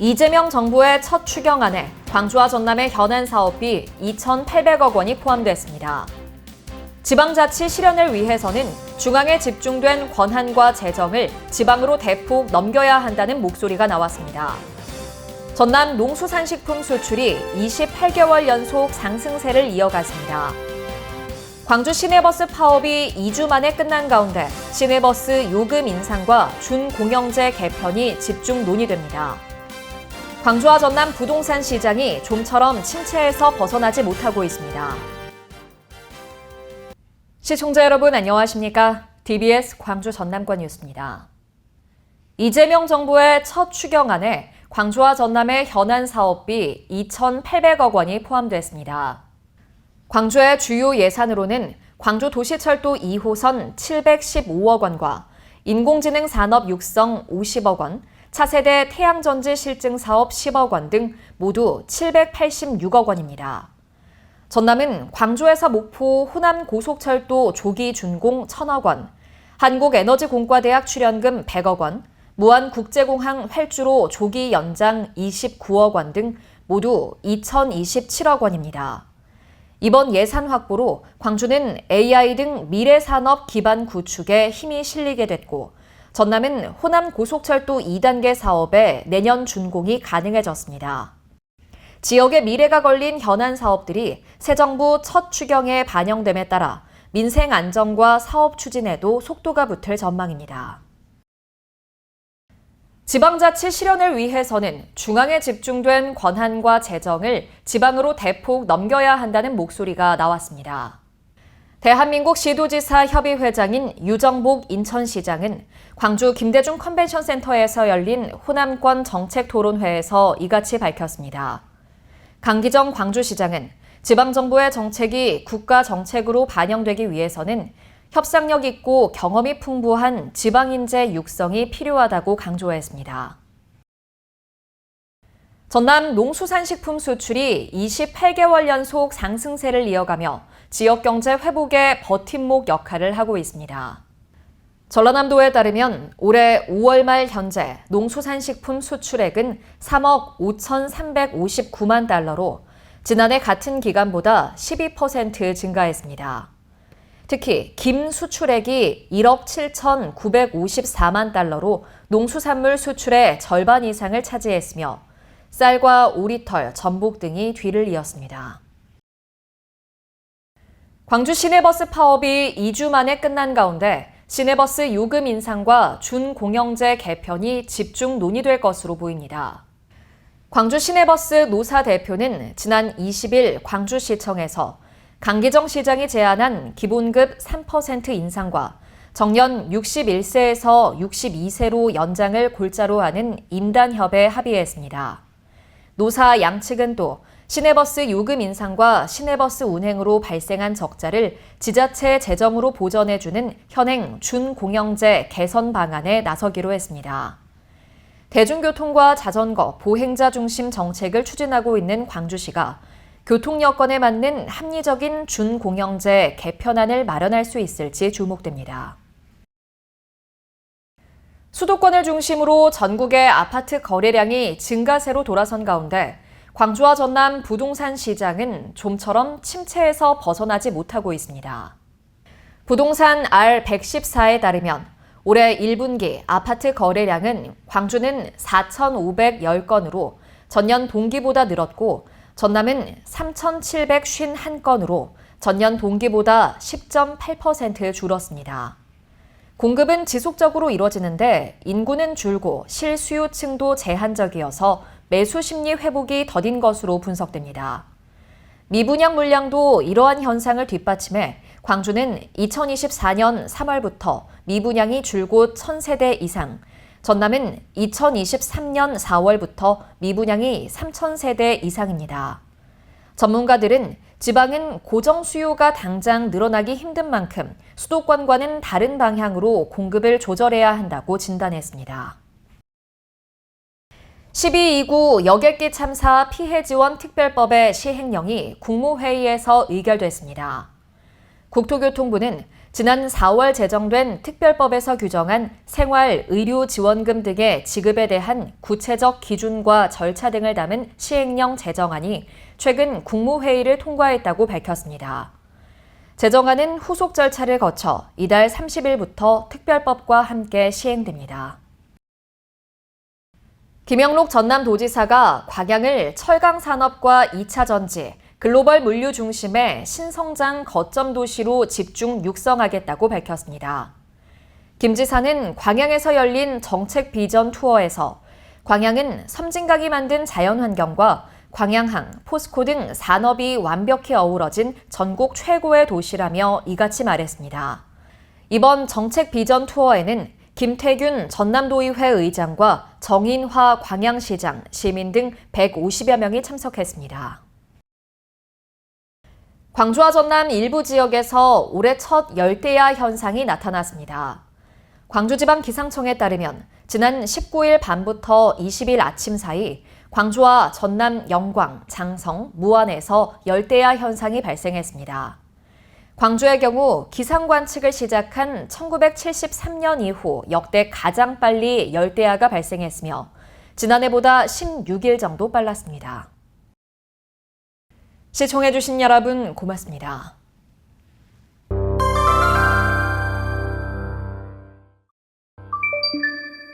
이재명 정부의 첫 추경안에 광주와 전남의 현안 사업비 2,800억 원이 포함됐습니다. 지방자치 실현을 위해서는 중앙에 집중된 권한과 재정을 지방으로 대폭 넘겨야 한다는 목소리가 나왔습니다. 전남 농수산식품 수출이 28개월 연속 상승세를 이어갔습니다. 광주 시내버스 파업이 2주 만에 끝난 가운데 시내버스 요금 인상과 준공영제 개편이 집중 논의됩니다. 광주와 전남 부동산 시장이 좀처럼 침체에서 벗어나지 못하고 있습니다. 시청자 여러분 안녕하십니까? DBS 광주 전남권 뉴스입니다. 이재명 정부의 첫 추경안에 광주와 전남의 현안 사업비 2,800억 원이 포함됐습니다. 광주의 주요 예산으로는 광주 도시철도 2호선 715억 원과 인공지능 산업 육성 50억 원, 차세대 태양전지 실증 사업 10억 원 등 모두 786억 원입니다. 전남은 광주에서 목포 호남 고속철도 조기 준공 1,000억 원, 한국에너지공과대학 출연금 100억 원, 무안국제공항 활주로 조기 연장 29억 원 등 모두 2,027억 원입니다. 이번 예산 확보로 광주는 AI 등 미래산업 기반 구축에 힘이 실리게 됐고, 전남은 호남 고속철도 2단계 사업에 내년 준공이 가능해졌습니다. 지역의 미래가 걸린 현안 사업들이 새 정부 첫 추경에 반영됨에 따라 민생 안정과 사업 추진에도 속도가 붙을 전망입니다. 지방자치 실현을 위해서는 중앙에 집중된 권한과 재정을 지방으로 대폭 넘겨야 한다는 목소리가 나왔습니다. 대한민국 시도지사 협의회장인 유정복 인천시장은 광주 김대중 컨벤션센터에서 열린 호남권 정책토론회에서 이같이 밝혔습니다. 강기정 광주시장은 지방정부의 정책이 국가 정책으로 반영되기 위해서는 협상력 있고 경험이 풍부한 지방인재 육성이 필요하다고 강조했습니다. 전남 농수산식품 수출이 28개월 연속 상승세를 이어가며 지역경제 회복의 버팀목 역할을 하고 있습니다. 전라남도에 따르면 올해 5월 말 현재 농수산식품 수출액은 3억 5,359만 달러로 지난해 같은 기간보다 12% 증가했습니다. 특히 김 수출액이 1억 7,954만 달러로 농수산물 수출의 절반 이상을 차지했으며 쌀과 오리털, 전복 등이 뒤를 이었습니다. 광주 시내버스 파업이 2주 만에 끝난 가운데 시내버스 요금 인상과 준공영제 개편이 집중 논의될 것으로 보입니다. 광주 시내버스 노사 대표는 지난 20일 광주시청에서 강기정 시장이 제안한 기본급 3% 인상과 정년 61세에서 62세로 연장을 골자로 하는 임단협에 합의했습니다. 노사 양측은 또 시내버스 요금 인상과 시내버스 운행으로 발생한 적자를 지자체 재정으로 보전해주는 현행 준공영제 개선 방안에 나서기로 했습니다. 대중교통과 자전거, 보행자 중심 정책을 추진하고 있는 광주시가 교통 여건에 맞는 합리적인 준공영제 개편안을 마련할 수 있을지 주목됩니다. 수도권을 중심으로 전국의 아파트 거래량이 증가세로 돌아선 가운데 광주와 전남 부동산 시장은 좀처럼 침체에서 벗어나지 못하고 있습니다. 부동산 R114에 따르면 올해 1분기 아파트 거래량은 광주는 4,510건으로 전년 동기보다 늘었고 전남은 3,751건으로 전년 동기보다 10.8% 줄었습니다. 공급은 지속적으로 이뤄지는데 인구는 줄고 실수요층도 제한적이어서 매수 심리 회복이 더딘 것으로 분석됩니다. 미분양 물량도 이러한 현상을 뒷받침해 광주는 2024년 3월부터 미분양이 줄곧 1,000세대 이상, 전남은 2023년 4월부터 미분양이 3,000세대 이상입니다. 전문가들은 지방은 고정 수요가 당장 늘어나기 힘든 만큼 수도권과는 다른 방향으로 공급을 조절해야 한다고 진단했습니다. 12.29 여객기 참사 피해 지원 특별법의 시행령이 국무회의에서 의결됐습니다. 국토교통부는 지난 4월 제정된 특별법에서 규정한 생활의료지원금 등의 지급에 대한 구체적 기준과 절차 등을 담은 시행령 제정안이 최근 국무회의를 통과했다고 밝혔습니다. 제정안은 후속 절차를 거쳐 이달 30일부터 특별법과 함께 시행됩니다. 김영록 전남도지사가 광양을 철강산업과 2차 전지, 글로벌 물류 중심의 신성장 거점 도시로 집중 육성하겠다고 밝혔습니다. 김 지사는 광양에서 열린 정책 비전 투어에서 광양은 섬진강이 만든 자연환경과 광양항, 포스코 등 산업이 완벽히 어우러진 전국 최고의 도시라며 이같이 말했습니다. 이번 정책 비전 투어에는 김태균 전남도의회 의장과 정인화 광양시장, 시민 등 150여 명이 참석했습니다. 광주와 전남 일부 지역에서 올해 첫 열대야 현상이 나타났습니다. 광주지방기상청에 따르면 지난 19일 밤부터 20일 아침 사이 광주와 전남 영광, 장성, 무안에서 열대야 현상이 발생했습니다. 광주의 경우 기상 관측을 시작한 1973년 이후 역대 가장 빨리 열대야가 발생했으며 지난해보다 16일 정도 빨랐습니다. 시청해주신 여러분 고맙습니다.